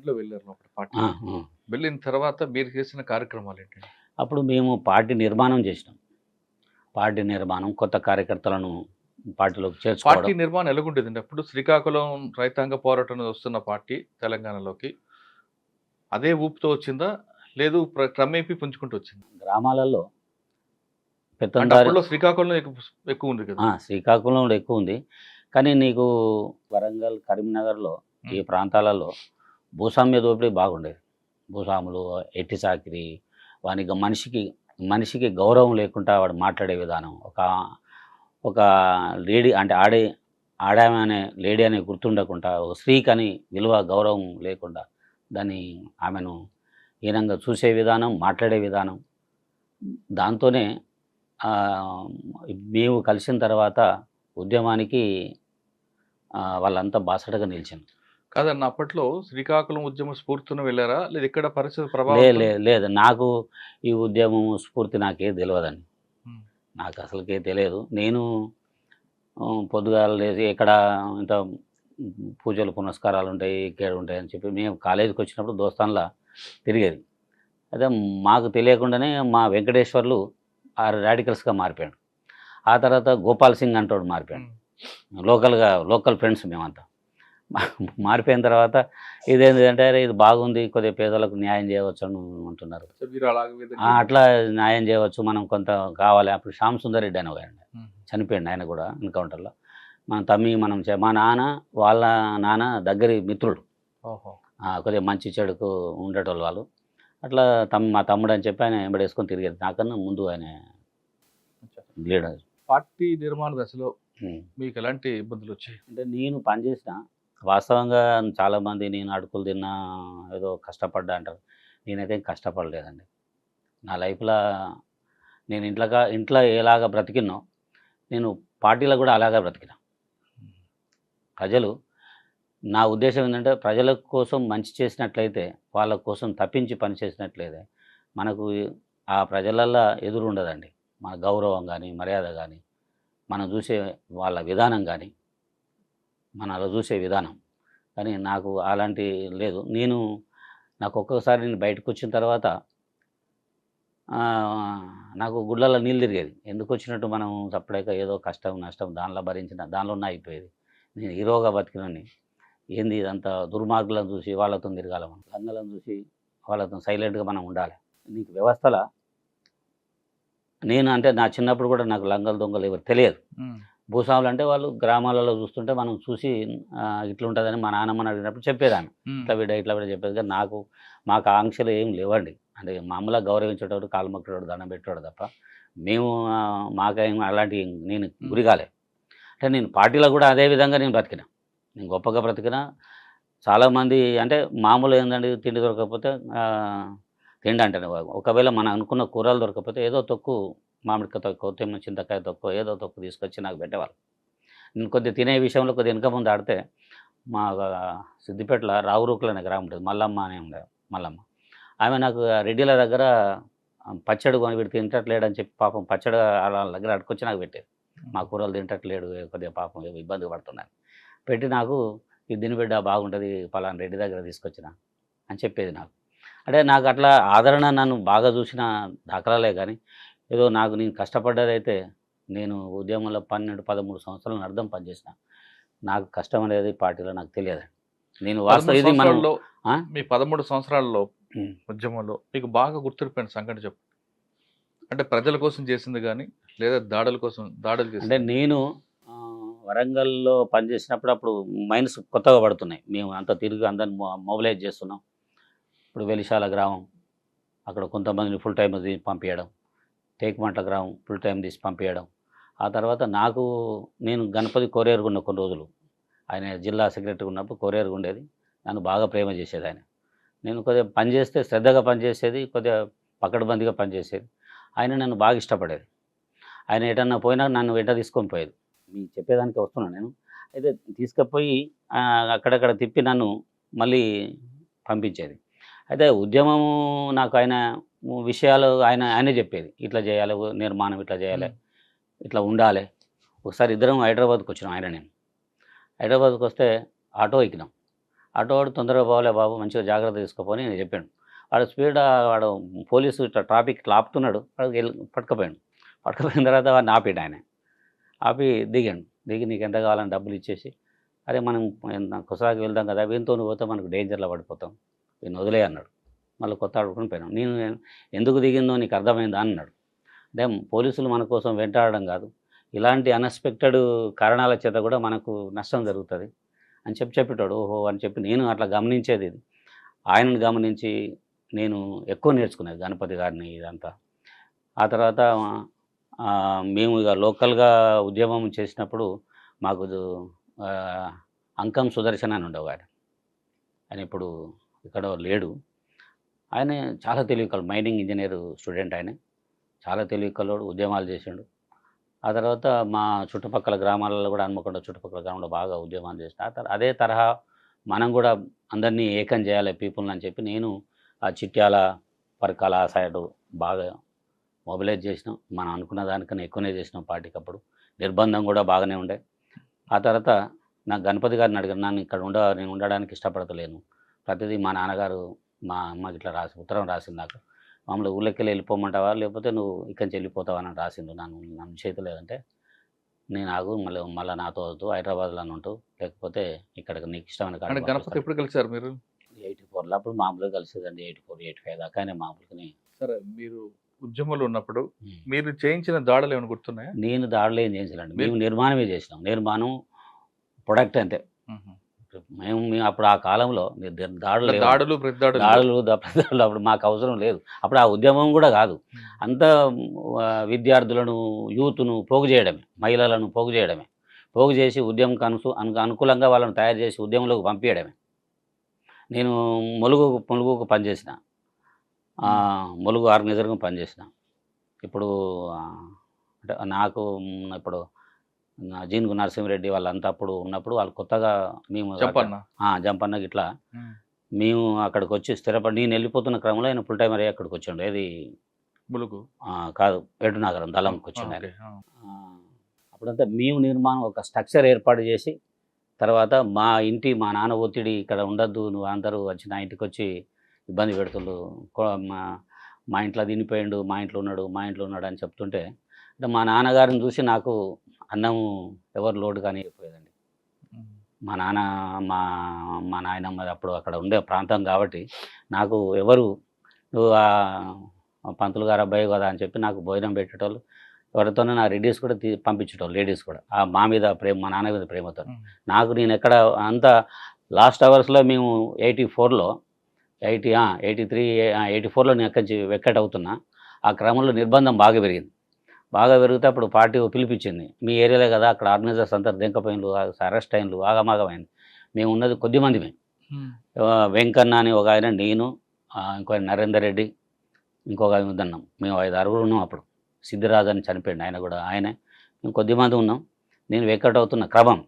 మూడ్‌లో వెళ్లారు లోపల ఆ! పార్టీలో. ఆ! వెళ్ళిన తర్వాత మీరు చేసిన కార్యక్రమాలేంటండి? అప్పుడు మేము పార్టీ నిర్మాణం చేసినాం. పార్టీ నిర్మాణం, కొత్త కార్యకర్తలను పార్టీలోకి పార్టీ చేర్చుకోవడం. నిర్మాణం ఎలాగుండేదండి? అప్పుడు శ్రీకాకుళం రైతాంగ పోరాటం వస్తున్న పార్టీ తెలంగాణలోకి. అదే ఊపుతో వచ్చిందా? లేదు క్రమేపీ పుంజుకుంటూ వచ్చిందా? గ్రామాలలో అంటే పెత్తందారి అప్పట్లో శ్రీకాకుళంలో ఎక్కువుంది కదా! శ్రీకాకుళంలో ఎక్కువుంది. కానీ నీకు వరంగల్, కరీంనగర్‌లో ఈ హ్మ్. ప్రాంతాలలో భూస్వామ్య దోపిడీ బాగుండేది. భూస్వాములు, ఎట్టి చాకిరీ, వానికి మనిషికి గౌరవం లేకుండా వాడు మాట్లాడే విధానం. ఒక లేడీ అంటే ఆడామె అనే లేడీ అనే గుర్తుండకుండా, ఒక స్త్రీకని విలువ, గౌరవం లేకుండా దాన్ని ఆమెను హీనంగా చూసే విధానం, మాట్లాడే విధానం. దాంతోనే ఆహ్, మేము కలిసిన తర్వాత ఉద్యమానికి వాళ్ళంతా బాసటగా నిలిచాను. కాదన్న అప్పట్లో శ్రీకాకుళం ఉద్యమ స్ఫూర్తితోనే వెళ్లారా? లేదా ఇక్కడ పరిస్థితుల ప్రభావంతో లేదు. నాకు ఈ ఉద్యమం స్ఫూర్తి నాకేం తెలవదండి. హ్మ్. నాకసలకే తెలియదు. నేను పొద్దుగాల లేసి ఎక్కడ ఇంత పూజలు పునస్కారాలుంటాయి, ఇక్కడుంటాయని చెప్పి మేము కాలేజీకొచ్చినప్పుడు దోస్తాన్లా తిరిగేది. అయితే మాకు తెలియకుండానే మా వెంకటేశ్వర్లు రాడికల్స్‌గా మారిపోయాడు. ఆ తర్వాత గోపాల్ సింగ్ అంటోడు మారిపోయాడు. హ్మ్. లోకల్ ఫ్రెండ్స్ మేమంతా. మారిపోయిన తర్వాత ఇదేంటిదంటే, "అరే! ఇది బాగుంది. కొద్దిగా పేదలకు న్యాయం చేయవచ్చు" అని అంటున్నారు. సో, మీరు అలాగే విధంగా అట్లా న్యాయం చేయవచ్చు. మనం కొంత కావాలి. అప్పుడు శ్యామ్ సుందర్ రెడ్డి అని ఒకడు హ్మ్. చనిపోయిండు ఆయన కూడా ఎన్‌కౌంటర్‌లో. మన తమ్మి మనం మా నాన్న వాళ్ళ నాన్న దగ్గరి మిత్రుడు. ఓహో! కొద్దిగా మంచి చెడుకు ఉండేటోళ్ళు వాళ్ళు. అట్లా మా తమ్ముడు అని చెప్పి ఆయన వెంబడేసుకొని తిరిగేది. నాకన్నా ముందు ఆయన అచ్చా. లీడర్. పార్టీ నిర్మాణ దశలో హ్మ్. మీకెలాంటి ఇబ్బందులొచ్చాయి? అంటే నేను పనిచేసిన వాస్తవంగా చాలామంది నేను అడుక్కులు తిన్నా, ఏదో కష్టపడ్డా అంటారు. నేనైతే ఏం కష్టపడలేదండి. నా లైఫ్‌లో నేను ఇంట్లో ఎలాగా బ్రతికినో, నేను పార్టీలో కూడా అలాగే బ్రతికినా. ప్రజలు నా ఉద్దేశ్యం ఏంటంటే, ప్రజల కోసం మంచి చేసినట్లయితే, వాళ్ళ కోసం తప్పించి పని చేసినట్లయితే, మనకు ఆ ప్రజలల్లా ఎదురుండదండి. మన గౌరవం గానీ, మర్యాద గానీ, మనం చూసే వాళ్ళ విధానం గానీ, మనం అలా చూసే విధానం. కానీ నాకు అలాంటి లేదు. నాకు ఒక్కొక్కసారి నేను బయటకొచ్చిన తర్వాత నాకు గుళ్ళల్లో నీళ్ళు తిరిగేది. ఎందుకొచ్చినట్టు మనం సప్పుడేక ఏదో కష్టం, నష్టం దానిలో భరించిన దానిలోనే అయిపోయేది. నేను హీరోగా బతికినోడిని. ఏంది ఇదంతా దుర్మార్గులను చూసి వాళ్ళతోని తిరగాల మనం. లంగలను చూసి వాళ్ళతోని సైలెంట్‌గా మనం ఉండాలి. నీకు వ్యవస్థల అంటే నా చిన్నప్పుడు కూడా నాకు లంగలు, దొంగలు ఎవరు తెలియదు. హ్మ్. భూస్వాములు అంటే వాళ్ళు గ్రామాలలో చూస్తుంటే మనం చూసి ఇట్లుంటదని మా నాన్నమ్మని అడిగినప్పుడు చెప్పేదాన్ని. హ్మ్. ఇట్లా బిడ్డ చెప్పేది. కానీ మాకు ఆంక్షలు ఏం లేవండి. అంటే మామూలుగా గౌరవించేటోడు, కాళ్ళు మొక్కేటోడు, దండం పెట్టేటోడు తప్ప మేము మాకేం అలాంటివి నేను హ్మ్. గురి కాలే. అంటే నేను పార్టీలో కూడా అదే విధంగా నేను బ్రతికినా. నేను గొప్పగా బ్రతికినా. చాలామంది అంటే మామూలుగా ఏందండి, తిండి దొరకకపోతే తిండి అంటారు. ఒకవేళ మనం అనుకున్న కూరలు దొరకకపోతే ఏదో తొక్కు, మామిడికాయ తొక్కో, చింతకాయ తొక్కో, ఏదో తొక్కు తీసుకొచ్చి నాకు పెట్టేవాళ్ళు. నేను కొద్దిగా తినే విషయంలో కొద్దిగా వెనక ముందు ఆడితే మా సిద్దిపేటలో రావురుకులు అనే గ్రామం ఉంటుంది. మల్లమ్మ అని ఉండేది. మల్లమ్మ. ఆమె నాకు రెడ్డిల దగ్గర పచ్చడి కొని వీడు తింటట్లేడని చెప్పి పాపం పచ్చడి ఆళ్ళ దగ్గర అడుక్కొచ్చి నాకు పెట్టేది. మా హుహు. కూరలు తింటట్లేడు కొద్దిగా పాపం ఏదో ఇబ్బంది పడుతున్నాను. పెట్టి నాకు "ఇది తిని బిడ్డ బాగుంటది. పలానా రెడ్డి దగ్గర తీసుకొచ్చిన" అని చెప్పేది నాకు. అంటే నాకు అట్లా ఆదరణ నన్ను బాగా చూసిన దాఖలాలే గానీ, ఏదో నేను కష్టపడ్డదైతే నేను ఉద్యమంలో 12, 13 సంవత్సరాలు అర్థం పనిచేసిన. నాకు కష్టం అనేది పార్టీలో నాకు తెలియదండి. నేను 13 ఇది మనం సంవత్సరాల్లో ఆ! మీ 13 సంవత్సరాల్లో హ్మ్. ఉద్యమంలో మీకు బాగా గుర్తుండిపోయిన సంఘటన అంటే ప్రజల కోసం చేసింది గాని, లేదా దాడులు అంటే చేసింది గాని? నేను వరంగల్‌లో పనిచేసినప్పుడు అప్పుడు మైన్స్ కొత్తగా పడుతున్నాయి. మేము అంతా తిరిగి అందరిని మొబిలైజ్ చేస్తున్నాం. ఇప్పుడు వెలిశాల గ్రామం, అక్కడ కొంతమందిని ఫుల్ టైమ్ తీసి పంపియడం. టేకుమంట్ల గ్రామం ఫుల్ టైమ్ తీసి పంపియడం. ఆ తర్వాత నేను గణపతి కొరియర్‌గా ఉన్న కొన్ని రోజులు. ఆయన జిల్లా సెక్రటరీగా ఉన్నప్పుడు కొరియర్‌గా ఉండేది. నన్ను బాగా ప్రేమ చేసేదాయన. నేను కొద్దిగా పని చేస్తే శ్రద్ధగా పనిచేసేది. కొద్దిగా పకడ్బందీగా పనిచేసేది. ఆయన నన్ను బాగా ఇష్టపడేది. ఆయన ఎటన్నా పోయినా నన్ను వెంట తీసుకొని పోయేది. మీకు చెప్పేదానికే వస్తున్నా నేను. అయితే తీసుకపోయి అక్కడక్కడ తిప్పి నన్ను మళ్ళీ పంపించేది. అయితే ఉద్యమము నాకు విషయాలు ఆయనే చెప్పేది. ఇట్లా చేయాలి, నిర్మాణం ఇట్లా చేయాలి, హ్మ్. ఇట్లా ఉండాలి. ఒకసారి ఇద్దరం హైదరాబాద్‌కొచ్చినాం ఆయన నేను. హైదరాబాద్‌కొస్తే ఆటో ఎక్కినాం. ఆటోవాడు తొందరగా పోవాలే బాబు, మంచిగా జాగ్రత్త తీసుకోపోని నేను చెప్పాను. వాడు స్పీడ్ వాడు పోలీసు ఇట్లా ట్రాఫిక్ ఇట్లా ఆపుతున్నాడు, వాడు పట్టుకుపోయాడు. పట్టుకుపోయిన తర్వాత వాడిని ఆపాడు ఆయన. ఆపి దిగాడు. దిగి నీకు ఎంత కావాలని డబ్బులు ఇచ్చేసి, అరే మనం కుసాకి వెళ్దాం కదా, వీనితో పోతే మనకు డేంజర్లో పడిపోతాం, వీడిని వదిలే అన్నాడు. మళ్ళీ కొత్త ఆడుకుని పోయినాం. నేను ఎందుకు దిగిందో నీకు అర్థమైందా అన్నాడు. అంటే పోలీసులు మన కోసం వెంటాడడం కాదు, ఇలాంటి అన్ఎక్స్పెక్టెడ్ కారణాల చేత కూడా మనకు నష్టం జరుగుతుంది అని చెప్పేటాడు. ఓహో అని చెప్పి నేను అట్లా గమనించేది. ఇది ఆయనను గమనించి నేను ఎక్కువ నేర్చుకునేది గణపతి గారిని ఇదంతా. ఆ తర్వాత మేము ఇక లోకల్గా ఉద్యమం చేసినప్పుడు మాకు అంకం సుదర్శన్ అని ఉండేవాడు. ఆయన ఇప్పుడు ఇక్కడ లేడు. ఆయన చాలా తెలివికలు, మైనింగ్ ఇంజనీర్ స్టూడెంట్. ఆయన చాలా తెలివికలోడు, ఉద్యమాలు చేసిండు. ఆ తర్వాత మా చుట్టుపక్కల గ్రామాలలో కూడా, హన్మకొండ చుట్టుపక్కల గ్రామంలో బాగా ఉద్యమాలు చేసిన. అదే తరహా మనం కూడా అందరినీ ఏకం చేయాలి పీపుల్ని అని చెప్పి నేను ఆ చిట్యాల పరకాల ఆ సైడు బాగా మొబిలైజ్ చేసినాం. మనం అనుకున్న దానికన్నా ఎక్కువనే చేసినాం పార్టీకి. అప్పుడు నిర్బంధం కూడా బాగానే ఉండే. ఆ తర్వాత నాకు గణపతి గారిని అడిగాను, నన్ను ఇక్కడ నేను ఉండడానికి ఇష్టపడతలేను, ప్రతిదీ మా నాన్నగారు మా అమ్మకి ఇట్లా ఉత్తరం రాసింది నాకు, మామూలు ఊళ్ళకి వెళ్ళిపోమంటావా లేకపోతే నువ్వు ఇక్కడి నుంచి వెళ్ళిపోతావా అని రాసిండు. నన్ను చేతలేదంటే నేను ఆగు, మళ్ళీ నాతో వద్దు, హైదరాబాద్లో ఉంటూ, లేకపోతే ఇక్కడ నీకు ఇష్టమైన కాడ. గణపతి ఎప్పుడు కలిసారు మీరు? 84లో అప్పుడు మామూలుగా కలిసేదండి. 84, 85 దాకా ఆయన మామూలుగానే. సరే, మీరు ఉద్యమంలో ఉన్నప్పుడు మీరు చేయించిన దాడులు ఏమైనా గుర్తున్నాయా? నేను దాడులు ఏం చేయించలేండి, మేము నిర్మాణమే చేసినాం. నిర్మాణం ప్రొడక్ట్ అంతే. మేము అప్పుడు ఆ కాలంలో దాడులు అప్పుడు మాకు అవసరం లేదు. అప్పుడు ఆ ఉద్యమం కూడా కాదు, అంత విద్యార్థులను, యూత్ను పోగు చేయడమే, మహిళలను పోగు చేయడమే, పోగు చేసి ఉద్యమం అనుకూలంగా వాళ్ళని తయారు చేసి ఉద్యమంలోకి పంపించడమే. నేను ములుగుకు పనిచేసిన, ములుగు ఆర్గనైజర్గా పనిచేసిన. ఇప్పుడు అంటే నాకు ఇప్పుడు జీనుగు నరసింహారెడ్డి వాళ్ళంతా అప్పుడు ఉన్నప్పుడు వాళ్ళు కొత్తగా మేము జంపన్నకి ఇట్లా మేము అక్కడికి వచ్చి స్థిరపడి, నేను వెళ్ళిపోతున్న క్రమంలో ఆయన ఫుల్ టైమర్ అక్కడికి వచ్చాడు. ఏది ములుగు కాదు, ఏటునగరం దళంకి వచ్చాడు. అప్పుడంతా మేము నిర్మాణం ఒక స్ట్రక్చర్ ఏర్పాటు చేసి, తర్వాత మా నాన్న ఒత్తిడి ఇక్కడ ఉండద్దు, నువ్వు అందరూ వచ్చి నా ఇంటికి వచ్చి ఇబ్బంది పెడుతుండు, మా ఇంట్లో తినిపోయిండు, మా ఇంట్లో ఉన్నాడు అని చెప్తుంటే, అంటే మా నాన్నగారిని చూసి నాకు అన్నం ఎవరు లోటు కానీ అయిపోయేదండి. మా నాన్న మా నాయనమ్మ అప్పుడు అక్కడ ఉండే ప్రాంతం కాబట్టి నాకు ఎవరు, నువ్వు పంతులు గారు అబ్బాయి కదా అని చెప్పి నాకు భోజనం పెట్టేటోళ్ళు. ఎవరితోనో నా రెడ్డిస్ కూడా పంపించేటోళ్ళు, లేడీస్ కూడా మా మీద ప్రేమ, మా నాన్న మీద ప్రేమతో. నాకు నేను ఎక్కడ అంతా లాస్ట్ అవర్స్లో మేము 84లో 84లో నేను ఎక్కడి నుంచి వెక్కట్ అవుతున్నా. ఆ క్రమంలో నిర్బంధం బాగా పెరిగింది. బాగా పెరిగితే అప్పుడు పార్టీ పిలిపించింది, మీ ఏరియాలో కదా, అక్కడ ఆర్గనైజర్స్ అంతా దెంకపోయిన్లు, అరెస్ట్ అయిన్లు, ఆగమాగమైంది. మేము ఉన్నది కొద్ది మందిమే. వెంకన్న అని ఒక ఆయన, నేను, ఇంకో నరేందర్ రెడ్డి, ఇంకొక ఆయన ఉన్నాం. మేము 5-6 ఉన్నాం. అప్పుడు సిద్ధిరాజు అని చనిపోయింది, ఆయన కూడా ఆయనే. మేము కొద్దిమంది ఉన్నాం. నేను వెక్కట్ అవుతున్న క్రమం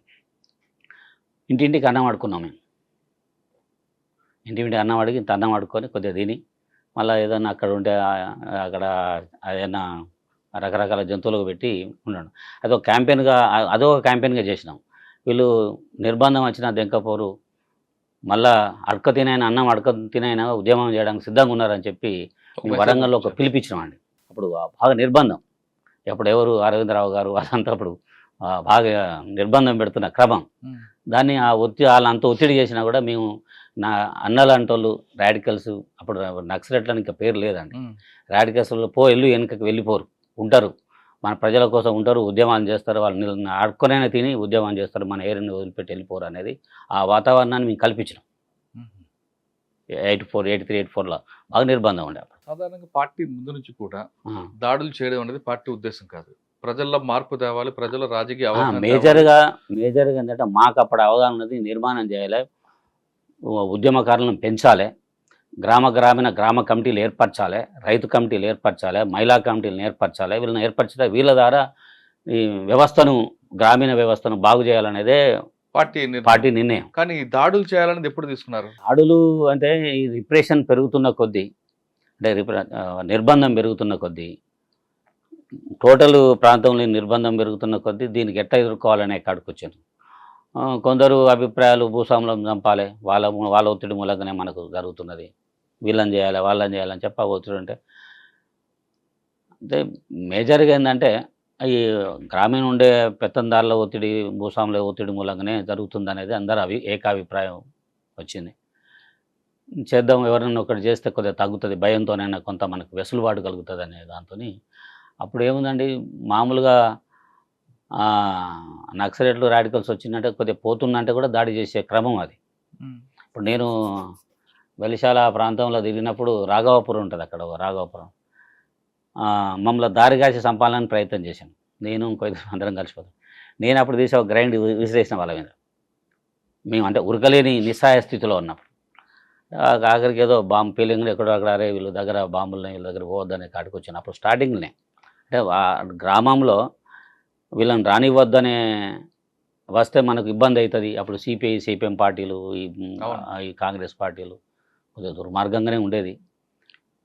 ఇంటింటికి అన్నం ఆడుకున్నాం. మేము ఇంటింటికి అన్నం అడిగి ఇంత అన్నం ఆడుకొని కొద్దిగా తిని, మళ్ళీ ఏదన్నా అక్కడ ఉంటే అక్కడ ఏదైనా రకరకాల జంతువులకు పెట్టి ఉన్నాడు. అదొక క్యాంపెయిన్గా చేసినాం. వీళ్ళు నిర్బంధం వచ్చినా దెంకపోరు, మళ్ళా అడక తినైనా అన్నం అడక తినైనా ఉద్యమం చేయడానికి సిద్ధంగా ఉన్నారని చెప్పి మేము వరంగల్లో ఒక పిలిపించినామండి. అప్పుడు బాగా నిర్బంధం, అప్పుడు ఎవరు అరవిందరావు గారు అదంతా అప్పుడు బాగా నిర్బంధం పెడుతున్న క్రమం. దాన్ని వాళ్ళంత ఒత్తిడి చేసినా కూడా మేము, నా అన్నలాంటోళ్ళు రాడికల్స్, అప్పుడు నక్సలెట్లని ఇంకా పేరు లేదండి, రాడికల్స్ వెనుకకి వెళ్ళిపోరు, ఉంటారు, మన ప్రజల కోసం ఉంటారు, ఉద్యమాలు చేస్తారు, వాళ్ళు ఆడుకొనైనా తిని ఉద్యమం చేస్తారు, మన ఏరియాని వదిలిపెట్టి వెళ్ళిపోరు అనేది ఆ వాతావరణాన్ని మేము కల్పించినాం. 83, 84లో బాగా నిర్బంధం ఉండే. సాధారణంగా పార్టీ ముందు నుంచి కూడా దాడులు చేయడం అనేది పార్టీ ఉద్దేశం కాదు, ప్రజల్లో మార్పు తేవాలి, ప్రజల రాజకీయ మేజర్గా ఏంటంటే మాకు అప్పుడు అవగాహన ఉన్నది, నిర్మాణం చేయాలి, ఉద్యమకారులను పెంచాలి, గ్రామ కమిటీలు ఏర్పరచాలి, రైతు కమిటీలు ఏర్పరచాలి, మహిళా కమిటీలను ఏర్పరచాలి. వీళ్ళని ఏర్పరిచితే వీళ్ళ ద్వారా ఈ వ్యవస్థను, గ్రామీణ వ్యవస్థను బాగు చేయాలనేదే పార్టీ నిర్ణయం. కానీ దాడులు చేయాలనేది ఎప్పుడు తీసుకున్నారు? దాడులు అంటే ఈ రిప్రెషన్ పెరుగుతున్న కొద్దీ, అంటే నిర్బంధం పెరుగుతున్న కొద్దీ, టోటల్ ప్రాంతంలో నిర్బంధం పెరుగుతున్న కొద్దీ దీనికి ఎట్లా ఎదుర్కోవాలనే కాడికి వచ్చాను. కొందరు అభిప్రాయాలు భూస్వాములను చంపాలి, వాళ్ళ ఒత్తిడి మూలంగానే మనకు జరుగుతున్నది, వీళ్ళని చేయాలి వాళ్ళని చేయాలని చెప్పి ఆ ఒత్తిడి ఉంటే అంటే మేజర్గా ఏంటంటే ఈ గ్రామీణ ఉండే పెత్తందారుల ఒత్తిడి, భూస్వాముల ఒత్తిడి మూలంగానే జరుగుతుందనేది అందరూ ఏకాభిప్రాయం వచ్చింది. చేద్దాం, ఎవరైనా ఒకటి చేస్తే కొద్దిగా తగ్గుతుంది, భయంతోనైనా కొంత మనకు వెసులుబాటు కలుగుతుంది అనే దాంతో అప్పుడు ఏముందండి, మామూలుగా నక్సలైట్లు రాడికల్స్ వచ్చిందంటే కొద్దిగా పోతుందంటే కూడా దాడి చేసే క్రమం అది. ఇప్పుడు నేను వెలిశాల ప్రాంతంలో తిరిగినప్పుడు రాఘవాపురం ఉంటుంది, అక్కడ రాఘవాపురం మమ్మల్ని దారిగాసి చంపాలని ప్రయత్నం చేశాను. నేను ఇంకో అందరం కలిసిపోతాం. నేను అప్పుడు తీసి ఒక గ్రైండ్ విసిరేసిన వాళ్ళ మీద. మేము అంటే ఉరకలేని నిస్సహాయ స్థితిలో ఉన్నప్పుడు ఆఖరికి ఏదో బాంబు ఫీలింగ్లు ఎక్కడో అక్కడ, అరే వీళ్ళ దగ్గర బాంబులని వీళ్ళ దగ్గర పోవద్దనే కాడికి వచ్చాను. అప్పుడు స్టార్టింగ్నే అంటే గ్రామంలో వీళ్ళని రానివ్వద్దనే వస్తే మనకు ఇబ్బంది అవుతుంది. అప్పుడు సిపిఐ సిపిఎం పార్టీలు ఈ కాంగ్రెస్ పార్టీలు కొద్దిగా దుర్మార్గంగానే ఉండేది.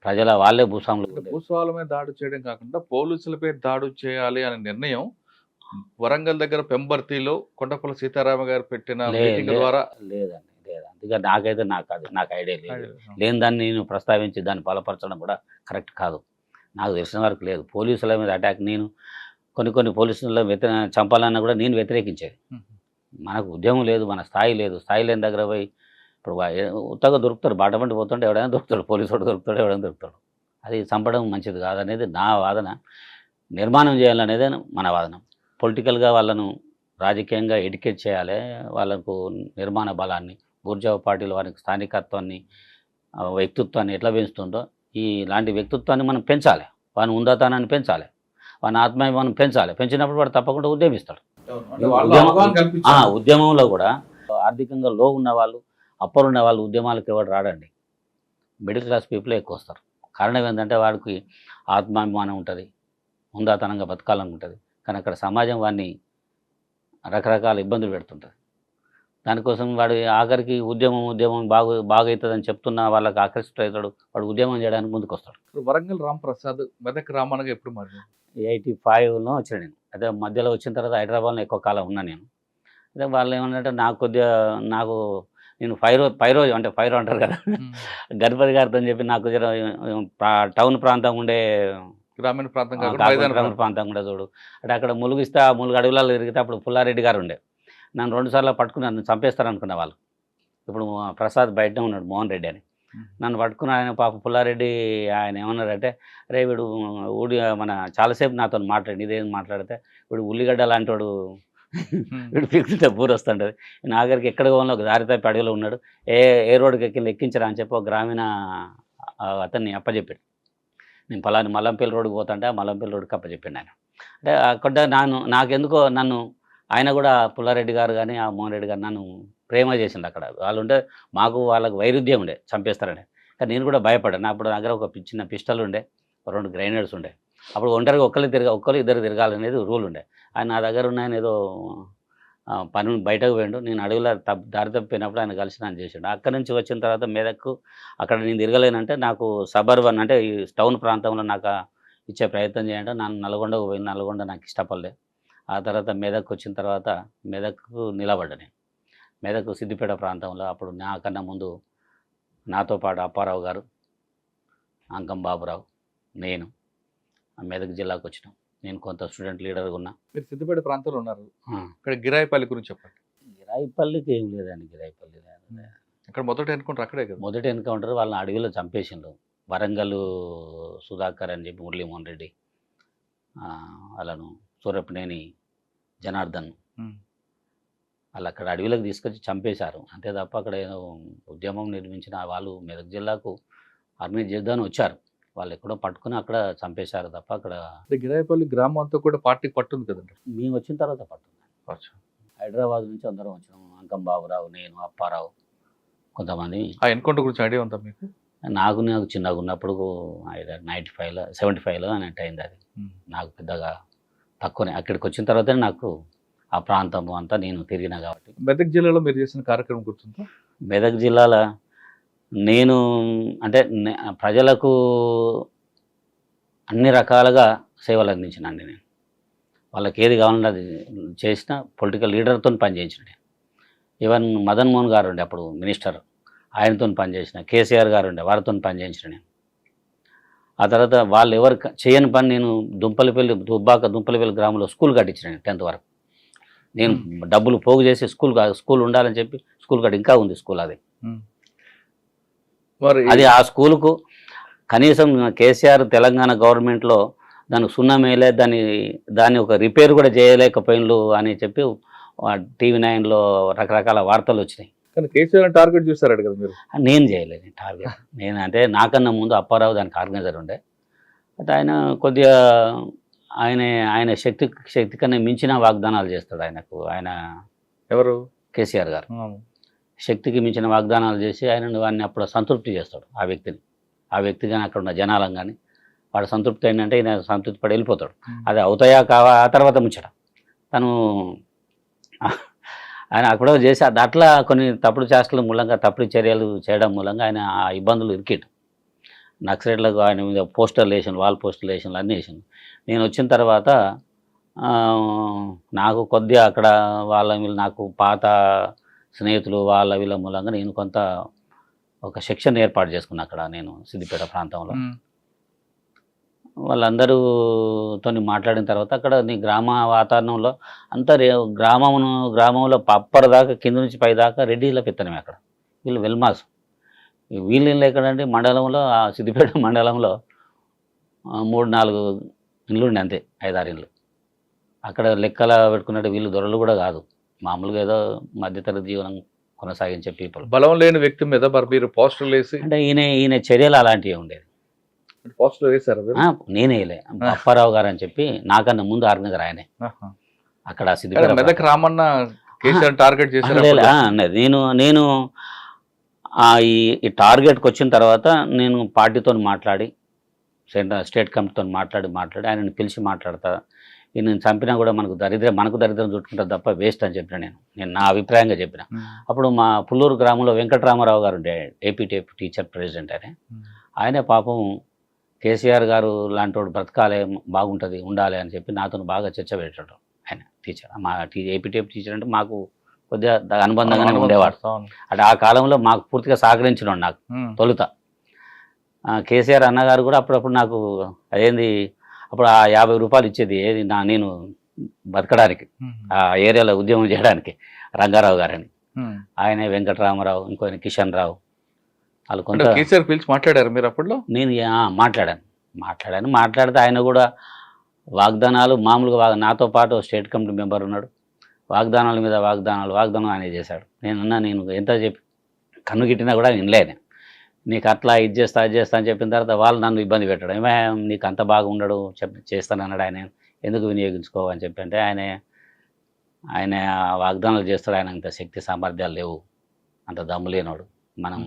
ప్రజల వాళ్ళే భూస్వాముల మీద దాడి చేయడం కాకుండా పోలీసులపై దాడి చేయాలి అనే నిర్ణయం వరంగల్ దగ్గర పెంబర్తిలో కొండపల్లి సీతారామ గారు పెట్టిన మీటింగ్ ద్వారా లేదండి. అందుకే నాకైతే నాకు ఐడియా లేదు. లేని దాన్ని నేను ప్రస్తావించి దాన్ని బలపరచడం కూడా కరెక్ట్ కాదు. నాకు తెలిసిన వరకు లేదు. పోలీసుల మీద అటాక్ నేను కొన్ని పోలీసుల చంపాలన్నా కూడా నేను వ్యతిరేకించేది. మనకు ఉద్యమం లేదు, మన స్థాయి లేదు. స్థాయి లేని దగ్గర పోయి ఇప్పుడు ఉత్తగా దొరుకుతాడు, బాటబండి పోతుంటే ఎవడైనా దొరుకుతాడు, పోలీసు వాడు దొరుకుతాడు, ఎవడైనా దొరుకుతాడు. అది చంపడం మంచిది కాదనేది నా వాదన. నిర్మాణం చేయాలనేదే మన వాదన. పొలిటికల్గా వాళ్ళను రాజకీయంగా ఎడ్యుకేట్ చేయాలి, వాళ్ళకు నిర్మాణ బలాన్ని, బూర్జావా పార్టీలు వారికి స్థానికత్వాన్ని, వ్యక్తిత్వాన్ని ఎట్లా పెంచుతుందో ఇలాంటి వ్యక్తిత్వాన్ని మనం పెంచాలి. వాని ఉందాతానాన్ని పెంచాలి, వాని ఆత్మాభిమానం పెంచాలి. పెంచినప్పుడు వాడు తప్పకుండా ఉద్యమిస్తాడు. ఉద్యమంలో కూడా ఆర్థికంగా లో ఉన్న వాళ్ళు, అప్పర్ ఉన్న వాళ్ళు ఉద్యమాలకు ఎవరు రాడండి. మిడిల్ క్లాస్ పీపుల్ ఎక్కువ వస్తారు. కారణం ఏంటంటే వాడికి ఆత్మాభిమానం ఉంటుంది, ఉందాతనంగా బతకాలని ఉంటుంది. కానీ అక్కడ సమాజం వాడిని రకరకాల ఇబ్బందులు పెడుతుంటుంది. దానికోసం వాడు ఆఖరికి ఉద్యమం బాగవుతుందని చెప్తున్న వాళ్ళకి ఆకర్షితుడవుతాడు, వాడు ఉద్యమం చేయడానికి ముందుకు వస్తాడు. వరంగల్ రాంప్రసాద్ మెదక్ రామన్నగా ఎప్పుడు మరి 85లో వచ్చాను నేను. అదే మధ్యలో వచ్చిన తర్వాత హైదరాబాద్లో ఎక్కువ కాలం ఉన్నా నేను. అదే వాళ్ళు ఏమన్నారంటే నాకు నేను ఫైరో అంటే ఫైరో అంటారు కదా, గణపతి గారితో చెప్పి నాకు టౌన్ ప్రాంతం ఉండే గ్రామీణ ప్రాంతం ప్రాంతం కూడా చూడు అంటే అక్కడ ములుగిస్తే ఆ ములుగు అడవులలో తిరిగితే అప్పుడు పుల్లారెడ్డి గారు ఉండే. నన్ను 2 సార్లు పట్టుకున్నాను, చంపేస్తారనుకున్న వాళ్ళు. ఇప్పుడు ప్రసాద్ బయటనే ఉన్నాడు, మోహన్ రెడ్డి అని. నన్ను పట్టుకుని ఆయన పాప పుల్లారెడ్డి ఆయన ఏమన్నారంటే, రే వీడు మన చాలాసేపు నాతో మాట్లాడి ఇదేం మాట్లాడితే వీడు ఉల్లిగడ్డ లాంటి వాడు, వీడు ఫిక్స్డ్ బూర వస్తుంటుంది. నేను ఆఖరికి ఎక్కడ పోవాలో ఒక దారి తప్పి అడవిలో ఉన్నాడు, ఏ రోడ్డుకి ఎక్కించరా అని చెప్పి ఒక గ్రామీణ అతన్ని అప్పచెప్పాడు. నేను పలాని మల్లంపల్లి రోడ్డుకి పోతుంటే ఆ మల్లంపల్లి రోడ్డుకి అప్పచెప్పాడు ఆయన. అంటే అక్కడ నాకెందుకో నన్ను ఆయన కూడా పుల్లారెడ్డి గారు కానీ ఆ మోహన్ రెడ్డి గారు నన్ను ప్రేమ చేసిండు. అక్కడ వాళ్ళు ఉంటే వాళ్ళకు వైరుధ్యం ఉండే, చంపేస్తారని. కానీ నేను కూడా భయపడ్డాను. అప్పుడు దగ్గర ఒక చిన్న పిస్టల్ ఉండే, 2 గ్రైనేడ్స్ ఉండే. అప్పుడు ఒంటరిగా ఒక్కరు ఇద్దరు తిరగాలనేది రూల్ ఉండే. ఆయన నా దగ్గర ఉన్నాయని ఏదో పని బయటకు పోయిండు. నేను అడవిలో దారి తప్పిపోయినప్పుడు ఆయన కలిసి నన్ను చేసిండు. అక్కడి నుంచి వచ్చిన తర్వాత మెదక్కు అక్కడ నేను తిరగలేనంటే నాకు సబర్బన్ అంటే ఈ టౌన్ ప్రాంతంలో నాకు ఇచ్చే ప్రయత్నం చేయంటే నన్ను నల్గొండకు పోయింది. నల్గొండ నాకు ఇష్టపడలే. ఆ తర్వాత మెదక్ వచ్చిన తర్వాత మెదక్కు నిలబడ్డా నేను. మెదక్ సిద్దిపేట ప్రాంతంలో అప్పుడు నాకన్నా ముందు నాతో పాటు అప్పారావు గారు, అంకం బాబురావు, నేను మెదక్ జిల్లాకు వచ్చినాం. నేను కొంత స్టూడెంట్ లీడర్గా ఉన్నా. మీరు సిద్దిపేట ప్రాంతంలో ఉన్నారు. ఇక్కడ గిరాయిపల్లి గురించి చెప్పండి. గిరాయిపల్లికి ఏం లేదండి, గిరాయిపల్లి అక్కడ మొదటి ఎన్కౌంటర్ అక్కడే కదా. మొదటి ఎన్కౌంటర్ వాళ్ళని అడవిలో చంపేసిండు. వరంగల్ సుధాకర్ అని చెప్పి మురళీమోహన్ రెడ్డి, వాళ్ళను సూరపనేని జనార్దన్ వాళ్ళు అక్కడ అడవిలోకి తీసుకొచ్చి చంపేశారు. అంతే తప్ప అక్కడ ఏదో ఉద్యమం నిర్మించిన వాళ్ళు మెదక్ జిల్లాకు ఆర్మీ చేద్దామని వచ్చారు. వాళ్ళు ఎక్కడో పట్టుకుని అక్కడ చంపేశారు తప్ప అక్కడ గిరాయిపల్లి గ్రామం అంతా కూడా పార్టీకి పట్టుంది కదండి. మేము వచ్చిన తర్వాత పట్టుంది. హైదరాబాద్ నుంచి అందరం వచ్చినాం. అంకం బాబురావు, నేను, అప్పారావు, కొంతమంది. ఆ ఎన్కౌంటర్ గురించి ఐడియా ఉందా మీకు? నాకు చిన్నగా ఉన్నప్పుడు 95లో 75లో అన్నట్టు అయింది. అది నాకు పెద్దగా తక్కువనే. అక్కడికి వచ్చిన తర్వాత నాకు ఆ ప్రాంతం అంతా నేను తిరిగినా కాబట్టి. మెదక్ జిల్లాలో మీరు చేసిన కార్యక్రమం గుర్తుందా? మెదక్ జిల్లాలో నేను అంటే ప్రజలకు అన్ని రకాలుగా సేవలు అందించినండి. నేను వాళ్ళకి ఏది కావాలన్నా అది చేసిన పొలిటికల్ లీడర్తో పనిచేయించిన. ఈవెన్ మదన్ మోహన్ గారు ఉండే అప్పుడు మినిస్టర్, ఆయనతో పనిచేసిన, కేసీఆర్ గారు ఉండే వారితో పనిచేయించిన నేను. ఆ తర్వాత వాళ్ళు ఎవరు చేయని పని నేను దుంపలపల్లి గ్రామంలో స్కూల్ కట్టించిన నేను 10th వరకు. నేను డబ్బులు పోగు చేసి స్కూల్ ఉండాలని చెప్పి స్కూల్ కట్టి ఇంకా ఉంది స్కూల్ అది. మరి అది ఆ స్కూలుకు కనీసం కేసీఆర్ తెలంగాణ గవర్నమెంట్లో దానికి సున్నం వేయలే, దాన్ని ఒక రిపేర్ కూడా చేయలేకపోయిన్లు అని చెప్పి టీవీ 9లో రకరకాల వార్తలు వచ్చినాయి. కానీ కేసీఆర్ టార్గెట్ చూస్తారట కదా మీరు? నేను చేయలేదు టార్గెట్. నేను అంటే నాకన్నా ముందు అప్పారావు దానికి ఆర్గనైజర్ ఉండే. అంటే ఆయన కొద్దిగా ఆయన శక్తి కన్నా మించిన వాగ్దానాలు చేస్తాడు. ఆయన ఎవరు? కేసీఆర్ గారు శక్తికి మించిన వాగ్దానాలు చేసి వాడిని అప్పుడు సంతృప్తి చేస్తాడు. ఆ వ్యక్తి కానీ అక్కడ ఉన్న జనాలం కానీ వాడు సంతృప్తి అయిందంటే ఈయన సంతృప్తి పడి వెళ్ళిపోతాడు. అది అవుతాయా కావా ఆ తర్వాత ముచ్చట. తను ఆయన అక్కడ చేసి అట్లా కొన్ని తప్పుడు చేష్టల మూలంగా, తప్పుడు చర్యలు చేయడం మూలంగా ఆయన ఆ ఇబ్బందులు ఇరికిడు. నక్సలైట్లకు ఆయన మీద పోస్టర్లు వేసాను, వాల్ పోస్టర్లు వేసాను, అన్నీ వేసాను. నేను వచ్చిన తర్వాత నాకు కొద్దిగా అక్కడ నాకు పాత స్నేహితులు వీళ్ళ మూలంగా నేను కొంత ఒక సెక్షన్ ఏర్పాటు చేసుకున్నాను అక్కడ నేను సిద్దిపేట ప్రాంతంలో. వాళ్ళందరూతో మాట్లాడిన తర్వాత అక్కడ నీ గ్రామ వాతావరణంలో అంతా గ్రామంలో అప్పటిదాకా కింద నుంచి పైదాకా రెడ్డిల పెత్తనమే అక్కడ. వీళ్ళు వెల్మాస్. వీళ్ళు ఎక్కడంటే మండలంలో సిద్దిపేట మండలంలో 3-4 ఇండ్లు ఉండే, అంతే 5-6 ఇండ్లు. అక్కడ లెక్కల పెట్టుకున్నట్టు వీళ్ళు దొరలు కూడా కాదు, మామూలుగా ఏదో మధ్యతరగతి జీవనం కొనసాగించే పీపుల్. బలం లేని వ్యక్తి మీద మీరు పోస్టర్లు వేసి అంటే ఈయన చర్యలు అలాంటివి ఉండేది. పోస్టర్ వేశారు? నేనేలే, అప్పారావు గారు అని చెప్పి నాకన్నా ముందు ఆర్గనైజర్ ఆయనే. అక్కడ సిద్దిపేట మెదక్ రామన్న కేసీఆర్ టార్గెట్ చేశారు. నేను ఈ టార్గెట్కి వచ్చిన తర్వాత నేను పార్టీతో మాట్లాడి, స్టేట్ కమిటీతో మాట్లాడి ఆయనని పిలిచి మాట్లాడతా. నేను చంపినా కూడా మనకు దరిద్రం చుట్టుకుంటా తప్ప వేస్ట్ అని చెప్పిన నేను నా అభిప్రాయంగా చెప్పిన. అప్పుడు మా పుల్లూరు గ్రామంలో వెంకటరామారావు గారు ఉండే, ఏపీ టీచర్ ప్రెసిడెంట్ ఆయనే పాపం కేసీఆర్ గారు లాంటి వాడు బ్రతకాలే, బాగుంటుంది, ఉండాలి అని చెప్పి నాతో బాగా చర్చ పెట్టాడు ఆయన. టీచర్, మా ఏపీ టీచర్ అంటే మాకు కొద్దిగా అనుబంధంగానే ఉండేవాడు. అంటే ఆ కాలంలో మాకు పూర్తిగా సహకరించినాడు నాకు తొలుత. కేసీఆర్ అన్నగారు కూడా అప్పుడప్పుడు నాకు అదేంది అప్పుడు ఆ 50 రూపాయలు ఇచ్చేది, ఏది నేను బతకడానికి, ఆ ఏరియాలో ఉద్యమం చేయడానికి, రంగారావు గారని. ఆయనే వెంకటరామారావు, ఇంకో కిషన్ రావు, వాళ్ళు కొంత కేసీఆర్ పిలిచి మాట్లాడారు మీరు అప్పట్లో? నేను మాట్లాడితే ఆయన కూడా వాగ్దానాలు మామూలుగా నాతో పాటు స్టేట్ కమిటీ మెంబర్ ఉన్నాడు. వాగ్దానాల మీద వాగ్దానం ఆయన చేశాడు. నేను ఎంత చెప్పి కన్ను గిట్టినా కూడా వినలేను. నీకు అట్లా ఇది చేస్తా అని చెప్పిన తర్వాత వాళ్ళు నన్ను ఇబ్బంది పెట్టడం, ఏమే నీకు అంత బాగా ఉండడు చేస్తానన్నాడు ఆయన, ఎందుకు వినియోగించుకోవని చెప్పి. అంటే ఆయన వాగ్దానాలు చేస్తాడు. ఆయన అంత శక్తి సామర్థ్యాలు లేవు, అంత దమ్ము లేనోడు. మనం